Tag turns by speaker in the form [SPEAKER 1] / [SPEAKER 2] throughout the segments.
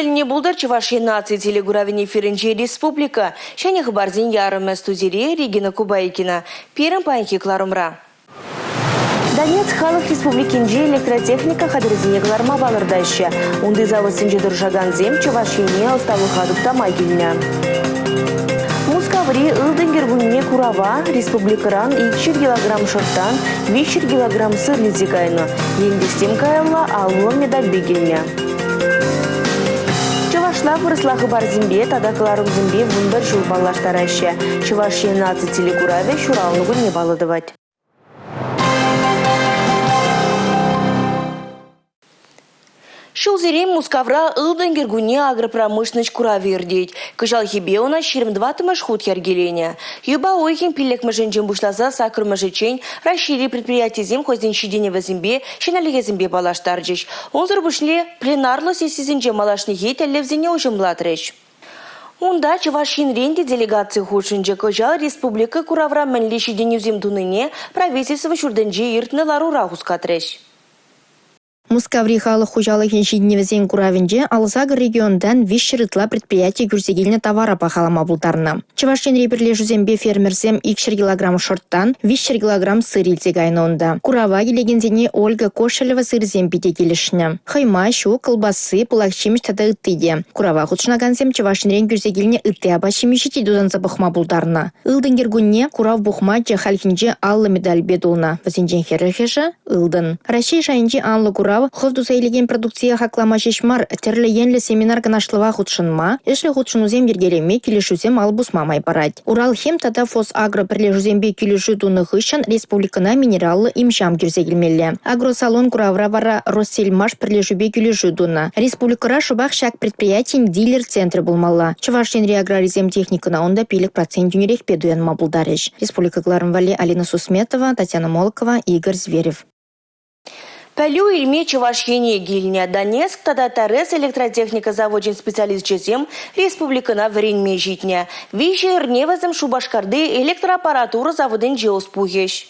[SPEAKER 1] Тельне булдар Чувашия нации телегуравини Ференчи Республика. Шанях барзин ярым студире Регина Кубайкина. Первым паньки Кларумра. Донецк халық республикинже электротехника хадрезине гларма балырдаща. Унды завод синже дуржаган зем Чувашине осталыха дуктама келіне. Мускаври ылдын гергунне курава республикаран 2 килограмм шорттан 5 килограмм сырлизи кайны. Еңдестем кайылла алуы медаль бегенне. Чувашла вырыслахы бар зимбе, тада кыларым зимбе вундар жыл баллаштараща. Чувашия нации телекураве шуралныгу не балыдывать. Шулзерем Мускавра ылдын гергуне агропромышленность куравердеть. Кыжал хибе у нас 22 машхут яргеленя. Юба ойхин пилек маженджем бушлаза сакр мажечень расшири предприятие зим хозден щеденева зимбе, щеналиге зимбе балаштарджиш. Он зарбушле пленарлы сесизинже малашни хейт левзине ужимлатрещ. Унда Чувашин ренде делегации худшинже кыжал республика куравра mənли щеденевзим дуныне правительство шурденже иртны ларура хускатрещ.
[SPEAKER 2] Мускаври халық хужалығын жидневізен куравинже алысагы региондан вишшірытла предприятие күрзегеліне товара пахалама бұлдарына. Чувашин реберле жүзембе фермерзем 2 килограмм шорттан 5 килограмм сырилзе гайнонда. Курава келегензене Ольга Кошелева сырзем бите келішіне. Хайма, шу, колбасы, пулақшиміш тада ыттыде. Курава худшынагансем Чувашин рен күрзегеліне ытты абашимиші тедудан забықма бұлдарына. Илдын кергунне курав бұқма жахалхинже аллы медаль бедуна. Вазинжен херрехеша илдын. Рашей жайынже анлы курав ховду сейлеген продукция хаклама шешмар терлі енлі семинар гынашлыва худшынма, эшлі худшынузем ергелеме келешузем албус мамай парать. Урал хем тада фос агро прилежузембе келешу туны хыщан республикана минераллы имшам кирзегелмелі. Агросалон куравра вара Россельмаш прилежубе келешу туны. Республикара шубах шак предприятиен дилер центры булмалла. Чувашин реаграризем техникана онда пилік процент юнерек педуян мабулдарыш. Республика Глармвали Алина Сусметова, Татьяна Молокова, Игорь Зверев.
[SPEAKER 1] Пәлю илме Чувашине гильня Донецк тада тарес электротехника заводин специалист чезем республикана вренме житня. Вище рневазым Шубашкарды электроаппаратура заводин джеоспугеш.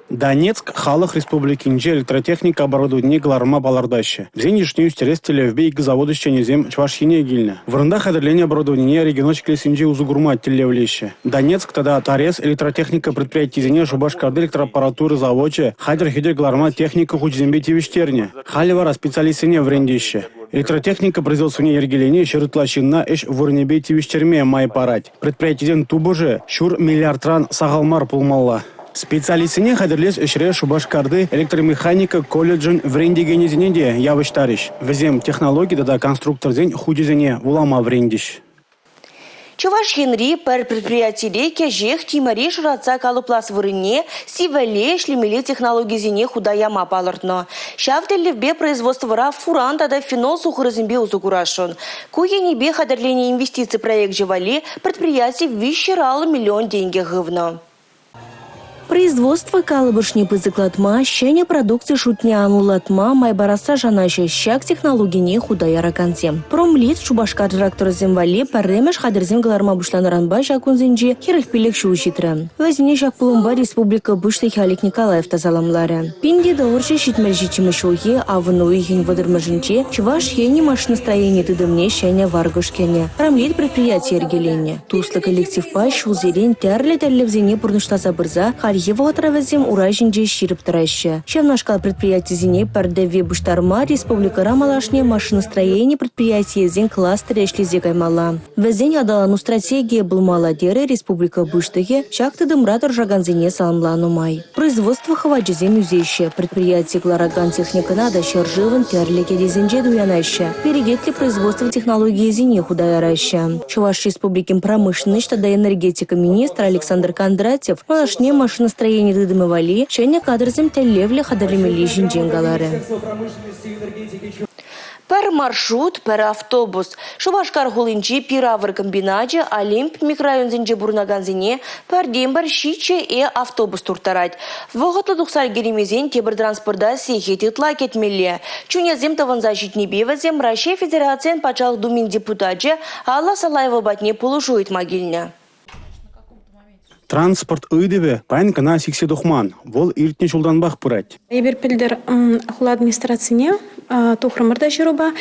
[SPEAKER 3] Донецк халық республикинже электротехника оборудование гларма балардаща. Бзенишню стерестеле в бейк заводу щенезем Чувашине гильня. Врында хадрление оборудования регионочки синже узугурма телевлеща. Донецк тада тарес электротехника предприятий зене Шубашкарды электроаппаратуры заводче хадр хидер гларма техника худзембе тивиштерня. Халивара специалистине врендище. Электротехника производствования ергеления шырытлащина эш вурнебе тивиштерме май парать. Предприятиеден тубоже шур миллиардран сагалмар пулмалла. Специалистине хадрлес эшре Шубашкарды электромеханика колледжин врендигенезенеде явыштариш. Везем технологии да конструкторзен худизене улама врендиш.
[SPEAKER 1] Чувашинри пер предприятие кежех тимари шуратса калуплас вырыне сивеле шлемели технологии зене худаяма палыртно. Шавделевбе производство фуран тада фенол сухарызымбе узугурашон. Куенебе хадрление инвестиций проект живали предприятие вищерало миллион деньги гывно. Производство калыбышни пызыклатма, щене продукции шутня анулатма, майбараса жанаша щак технологии худая концем. Промлит Шубашкар трактор земвали паремеш хадерзем галарма бушланаранба жакунзинджи херехпилек шушитрен. Вазине жак пулумба республика бушты Халик Николаев тазаламларен. Пинди даурче щитмельжичимы шоги, а вынуихин водырмажинче Чуваш ени машиностроение тыдымне щеня варгушкене. Промлит предприятие ергелене. Туслы коллектив па шулзерен терле терлевзене пурнышта забырза, его отравезем уражинже ширип тараща. Шевнашкал предприятие зине пардеве буштарма республика рамалашне машиностроение предприятие зин кластер эшлизе каймала. Везень адалану стратегия был маладеры республика буштыге шакты дымратор жаганзине саламлану май. Производство хаваджизе музейще предприятие Глараган техника нада шарживан терлике дезинже дуянаща. Перегетли производство технологии зине худаяраща. Чуваш республикин промышленность тада энергетика министр Александр Кондратьев малашне машиностроение дыдымывали, щене кадрзем телевле хадарлемели жиндженгалары. Пер маршрут, пер автобус. Шубашкар хулинчи пиравр комбинаже, Олимп микрорайонзинже бурнаганзине, пер дембар щиче и автобус туртарать. Воготлы духсаль геремезен тебір транспорда сехетитла кетмелле. Чунязем таванзащитни бевазем Россия Федерациян пачал думин депутатже Алла Салаева батне полушует могильня.
[SPEAKER 3] Транспорт ыйдыве паянка на сиксе духман. Вол иртне шулданбах пырать.
[SPEAKER 4] Ебер пилдер хула администрацияне тухрамырда жируба.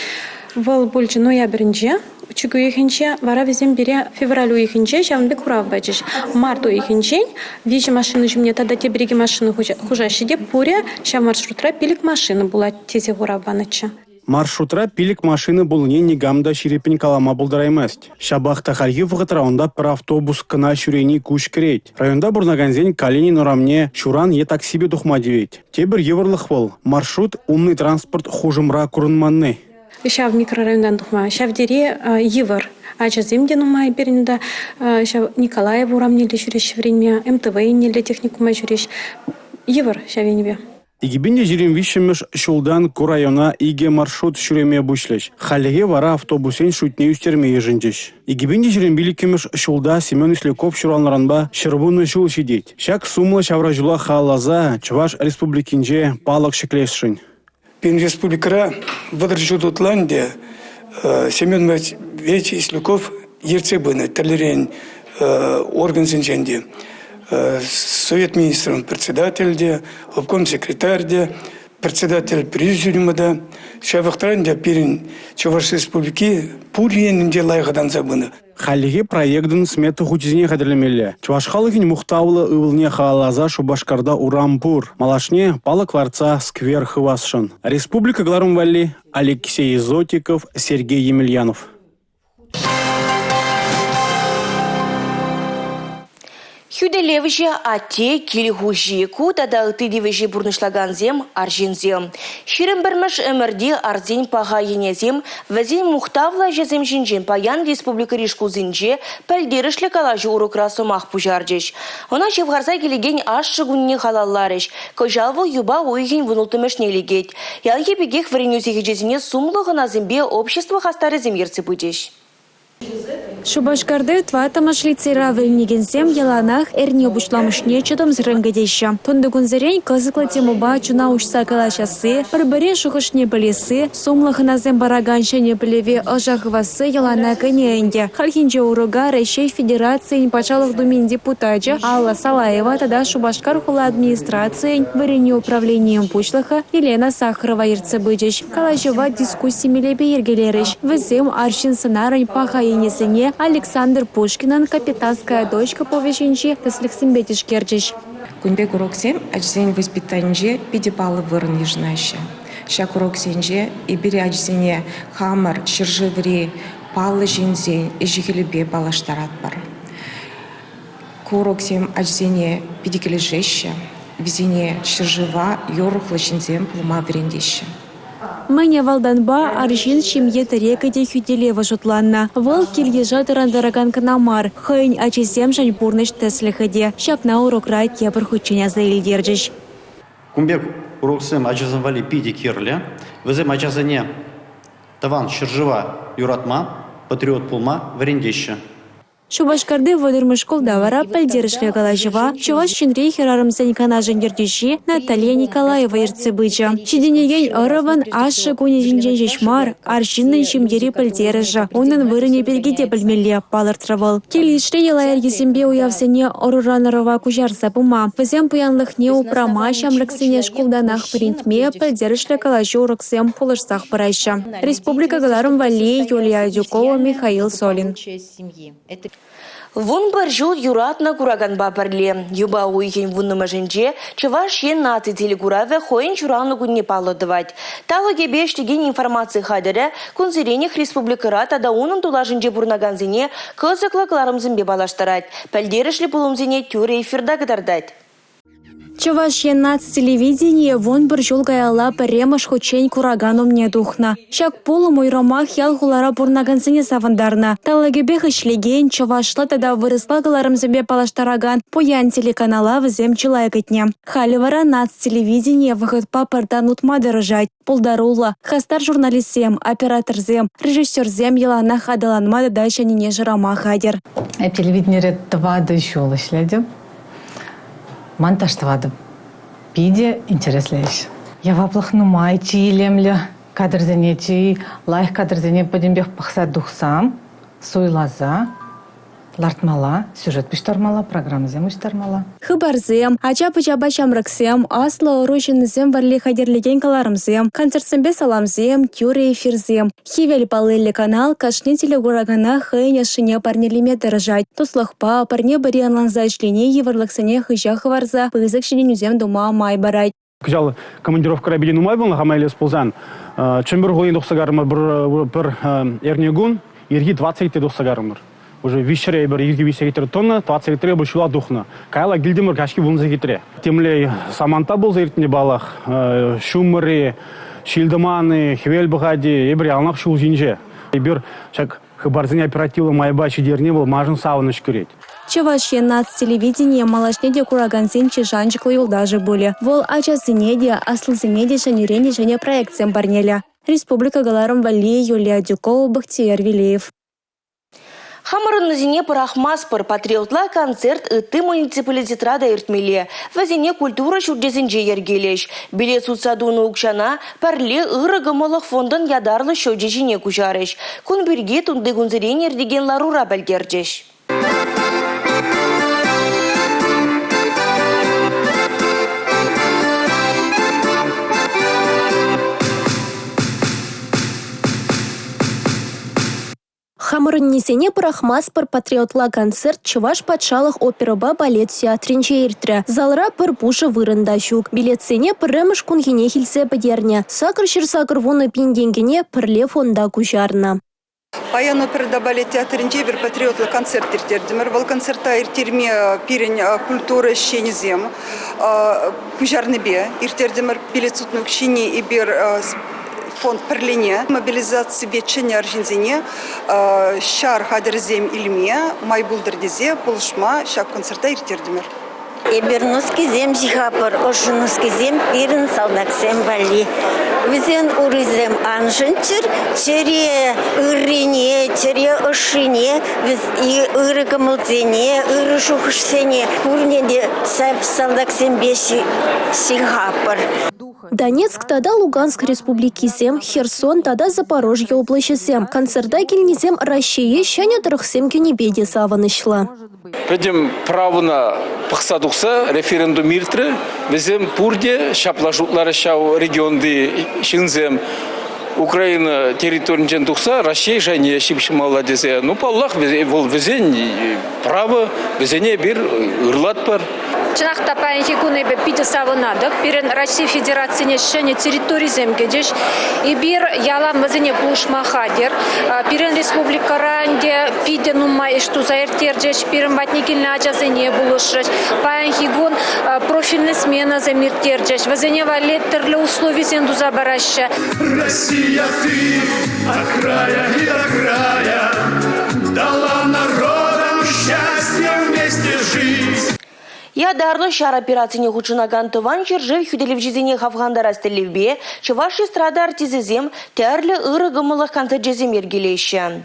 [SPEAKER 4] Вол больше ноябрьнче, чугу ихинче, вара везем бере февралю ихинче, шавнбек хурав бачиш. Марту ихинчень, вещи машины же мне тогда те береги машины хужащи де пуря, шав маршрутра пилик машины была тесе хурав банача.
[SPEAKER 3] Маршрутра пилик машины был не гамда ширепень калама булдараймасть. Шабахта харьев районда про автобус кына шурени куш креть. Районда бурнаганзень Калинин урамне шуран е таксибе духмадевить. Тебер еврлых был. Маршрут умный транспорт хужимра курынманны.
[SPEAKER 4] Шав микрорайондан тухма, шав дере евр. А сейчас земде нумай беринда, шав Николаев урамне ли шуриш время, МТВ не ли техникума шуриш. Евр шавенебе.
[SPEAKER 3] Игибинде жирим вишемеш шулдан курайона иге маршрут шуреме бушлеш. Халеге вара автобусен шутне үстерме ежинчеш. Игибинде жирим биликемеш шулда Семен Ислеков шуралнаранба шырбуны шул шидеть. Шак сумла шавра жула халаза Чуваш республикинже палак шеклешшин.
[SPEAKER 5] Пин республикара выдержу Дутландия Семен Ислеков ерцебыны терлерен орган сенженде. Совет министров председатель, обком секретарь, председатель президиума, шавахтранде пирин Чуваш республики пурьен лайгадан забыны.
[SPEAKER 3] Халиге проектын смету хутизне кадрлемелле. Чувашхалыгин мухтавлы ывылне хаалаза Шубашкарда урампур. Малашне палыкларца сквер хывасшын. Республика Гларумвали, Алексей Зотиков, Сергей Емельянов.
[SPEAKER 1] Хюделевже ате килихужику тада тыдивеже бурнышлаганзем аржинзем. Ширим бермеш эмерди арзень пага енезем, везень мухтавла жезем жинжен паян республика ришкузинже пельдерышле калажы урукрасомах пужарджеш. Она чевгарза келеген ашшы гунне халалларыш, кожалвы юба уйген вынултымеш нелегет. Ялги бегех вренюзеге жезіне сумлығына зембе общество хастары земерцы будеш.
[SPEAKER 6] Шубашкарды тватамаш лицейра вельнигенсем яланах эрне обучламышне чудом зрынгадеща. Тонды гунзерень кызыкла темуба чуна ушса калашасы, барбаре шухышне білесі, сумлахыназем бараганшане білеве ожахвасы ялана кынеенде. Хальхинже уруга Рейшей Федерации пачалых думин депутатча Алла Салаева тада Шубашкар хула администрации варене управлением пучлаха Елена Сахарова ерцебыдеш. Калашева дискуссии милебе ергелереш. Везем аршин сценарий паха енесене Александр Пушкинан капитанская дочка повещенчи теслексимбетиш керчиш.
[SPEAKER 7] Кунбек уроксем ажзень воспитанже пидепалы вырн ежнаща. Шак уроксенже и бери ажзене хамар шыржыври палы жензень и жихелебе балаштарат бар. Куроксем ажзене пидикележеща, везене шыржыва yorухлы жензем плума врендеща.
[SPEAKER 6] Мэне валданба аршин шимье терекаде хюделева жутланна. Вол кильежа тарандараган канамар. Хэнь ачисем жань бурныш теслихаде. Шапна урок райт кепр хучиня заильдерджиш.
[SPEAKER 8] Кумбек уроксем ачазанвали пиди кирле. Везем ачазане таван шыржыва юратма, патриот пулма врендеща.
[SPEAKER 6] Шубашкарды водырмыш колдавара пельдерышле калажева, чуваш чинрей херарымсен канажен ердюши Наталья Николаева ерцебыча. Чиденеген ораван ашы куне жинжен жешмар, аршиннен шимдери пельдерыжа, онын вырыне бергеде білмеле палыртравал. Келишре елайыр есембе уявсене оруранарова кужарса пума. Візем пуянлыхне упрама шамлыксене школданах принтме пельдерышле калажу уроксем пулышсах парайша. Республика Гларумвали, Юлия Дюкова, Михаил Солин.
[SPEAKER 1] Вон баржу юратна кураганба парле. Юба уйген вуннымы женже, чываш ен наты телегураве хоен чурану гунне палыдывать. Талаге бештеген информации хадыре, кунзеренех республикара тада унын тулажынже бурнаганзине кызыклы кларымзымбе балаштарать. Пәлдерішлі пулымзине тюре эфирда кадардать.
[SPEAKER 6] Чуваш нац телевидение вон буржул гаяла паремаш хочень кураганом не духна. Шак полу мой ромах ял хулара бурнаганзине савандарна. Талагебех ишлеген чувашла тада вырысла галарым зембе палаштараган поян телеканала візем чилайкатне. Халивара нац телевидение выход папардан утма дорожать. Полдарула, хастар журналистсем, операторзем, режиссерзем елана хадаланма дача не жирама хадер.
[SPEAKER 9] Телевидение два дышула шлядем. Монтаж-твады. Пиде интереслейш. Я ваплахну май чилемле, кадрзене чи, лайх кадрзене подембех пахса духсам, суйлаза. Лартмала, сюжет пиштармала, программа зем уштармала.
[SPEAKER 6] Хыбарзем, ача-пычаба чамрыксем, аслы оружинызем варле хадерлеген каларымзем, концертсембе саламзем, тюре эфирзем. Хивель палылли канал кашни телегурагана хыйня шине парнелиме дырыжать. Туслыхпа парне бари анланза ишлене еварлыксыне хыжа хыварза, пызык шиненюзем дума май барать.
[SPEAKER 3] Кыжал командировка рабидин умай был, хамайлес ползан. Чембер гоин дохсагармар бір эрнегун, ерги 20 дохсагармар. Уже вишере бір ерги висегетер тонна, 23 бір шула духна. Кайла гилдемір кашки вунза кетіре. Темлей саманта болза ертіне балах, шумыры, шилдыманы, хевел бұғади, ебір алнақ шул жинже. Ебір шак хабарзыне оперативы майба чидерне был мажын савыныш көрет.
[SPEAKER 6] Чавашье нац телевидение малашнеде кураганзин чижанчыклы юлдажы были. Вол ачасынеде, аслызынеде шанюрене және проектсем барнеля. Республика галарым вали Юлия Дюкова, Бахтияр Вилеев.
[SPEAKER 1] Хамырын зине парахмаспыр патриотла концерт ыты муниципалитетрада иртмеле. Вазине культура шурдезінже ергелеш. Билет сутсадуны укшана парле ырыгымылық фондын ядарлы шөже жине кужарыш. Кун бірге тунды гунзырен ердеген ларура бәлгердеш.
[SPEAKER 6] Хамырын несене парахмаспыр патриотла концерт Чуваш патшалық операба балет театринче иртре. Залра пыр пушы вырында щук. Билетсене пырремыш кунгене хилсе бідерне. Сакыр шыр вуны пинденгене пырле фонда кужарна.
[SPEAKER 10] Паян операда балет театринче бір патриотла концерт иртердімір. Бұл концерта иртерме пирен культура щенезем. Кужарны бе иртердімір билет сутнук щене и бір фонд перлине, мобилизация бечения аржинзине, шар хадерзем ильме, майбулдердезе, полшма, шак концерта иртердимер.
[SPEAKER 11] Эбернуски зем жихапыр, ошунуски зем пирин салдаксем вали. Визен урызем анжынчыр, чере ырыне, чере ошине, и ырыгымылдене, ырышухышсене, курнеде салдаксем беши сихапыр.
[SPEAKER 6] Донецк тада Луганск республики зем, Херсон тада Запорожье области зем. Концерта кельнезем России щаня трехсем кенебеде саванышла.
[SPEAKER 12] Педем правына пықсадуқса референдум иртірі, бізем пурде шаплашутлары шау регионды шынзем Украина территориянчен туқса Россия және шипшымалла десе. Ну, паллах, візен право, візене бір ұрлат бар.
[SPEAKER 13] Чынақта паянхи куны пиде савынадық. Бірін Россия Федерацияне шыне территорий земгедеш. И бір ялам візене бұлышма хадер. Бірін республикаранде пиде нумма ишту заертердеш. Бірін батникілні ажазыне бұлышыш. Паянхи гун профильный смена замиртердеш. Візене валет түрлі условий зенду забараща.
[SPEAKER 14] Россия, ты от края и до края дала народам счастье вместе жить.
[SPEAKER 1] Ядарлы шар операцияне хучынаган тыван жыржы хүделевжізіне хавғандар астелевбе, Чуваш эстрада артизезем тәрлі ырыгымылық концертжезем ергелеші.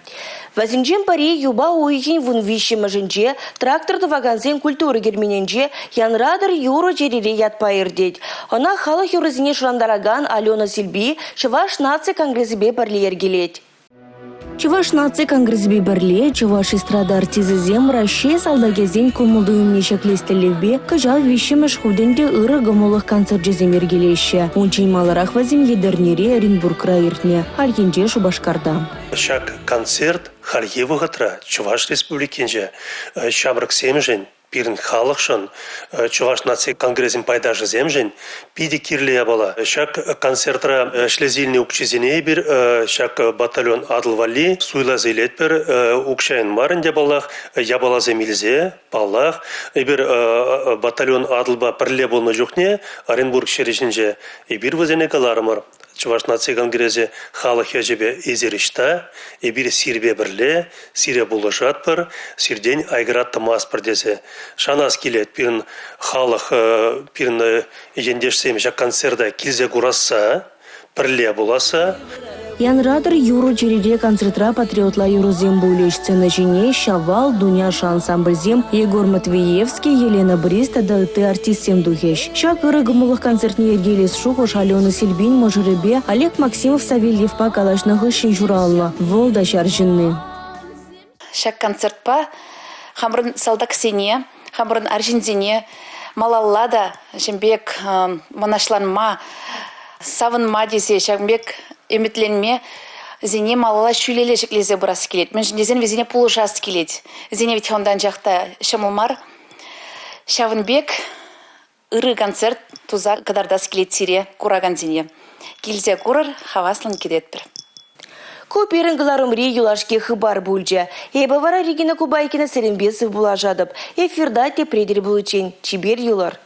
[SPEAKER 1] Вазинжен пари юба уйхин вун виші mëжынже, тракторды ваганзен культуры гермененже, янрадыр юры жерере ятпайырдет. Она халық юрызіне шурандараган Алена Сильби Чуваш нация конгрессібе бірлі ергелет. Чуваш нация конгрессбе бірле, Чуваш эстрада артизезем Россия салдагезен кумылдыымне шеклестелевбе, кыжал вишіміш худенде ыры гымылық концертжезем ергелеші. Унчен маларах вазим едернере Оренбург райыртне, Архенже Шубашкарда.
[SPEAKER 15] Шак концерт Харьевы гатра, Чуваш республикенже, Шамрак семжен, Пирин халықшын, Чуваш нация конгрессин пайдажы земжен, пиде кирле бала. Шак концертра шлезильный укчизине бир, шак батальон Адылвали, суйла зейлет бир, укшайын марынде балах, ябала земилзе, балах, бир батальон Адылба пірле болны жоқне, Оренбург шережінже, бир вазене каларымыр. Чуваш нация конгрессе халық ежебе ezerişta, bir сирбе бірле, сире булышат бір, сирден айгыратты мас бір десе. Шанас келет, бірін халық, бірін ендешсем, жақ концерда келзе құраса, бірле боласа.
[SPEAKER 1] Янрадыр юру череде концертра патриотла юрузем булеш сцена жине, Шавал, Дуня ансамбльзем, Егор Матвеевский, Елена Бриста, да ты артист сем духеш. Шак ырыгымылық концертне ергелес шухош Алена Сильбин, Можыребе, Олег Максимов, Савельев па калашнағы шын журалла. Волда шаржынны.
[SPEAKER 16] Шак концертпа хамрын салдаксене, хамрын аржинзене, малаллада, жембек манашланма, савынма десе, шамбек эметленме, зене малала шүлелешік лезе бұрасы келет. Мен жіндезен везене пулы жас келет. Зене ведь хамдан жақта шамылмар. Шавынбек ыры концерт туза кадардас келет сире кураган зене. Килзе курыр хаваслын кедетпір.
[SPEAKER 1] Көперін ғыларымри юлашке хыбар бульджа. Эбі вара Регина Кубайкина Сәлембесов була жадып. Эфирда те предер булычен. Чибер юлар.